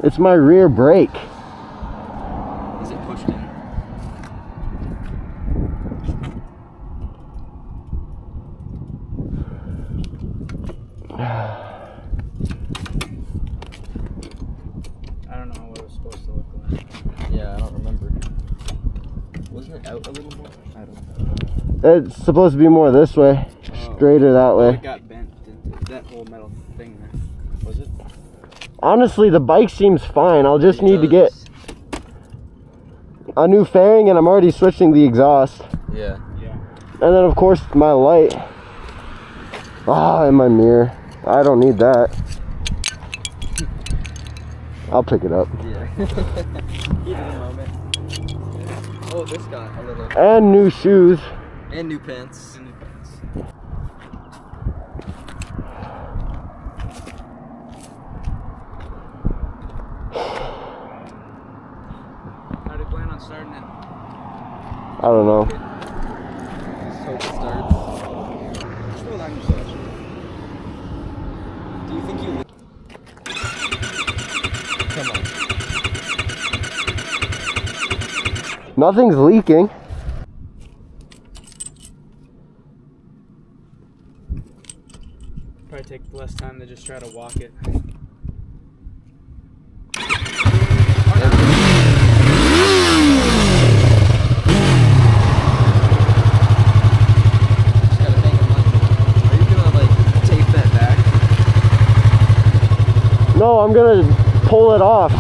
It's my rear brake. Is it pushed in? I don't know what it was supposed to look like. Yeah, I don't remember. Wasn't it out a little more? I don't know. It's supposed to be more this way, straighter that Oh, way. it got bent into that whole metal thing there. Was it? Honestly, the bike seems fine. I'll just need to get does. a new fairing, and I'm already switching the exhaust. Yeah. Yeah. And then, of course, my light. Ah, and my mirror. I don't need that. I'll pick it up. Yeah. Heat of the moment. Oh, this got a little. And new shoes. And new pants. And the pants. How do you plan on starting it? I don't know. Just hope it starts. Slow down your session. Do you think you? Come on. Nothing's leaking. Probably take less time to just try to walk it. Just gotta hang them on. Are you gonna like tape that back? No, I'm gonna pull it off.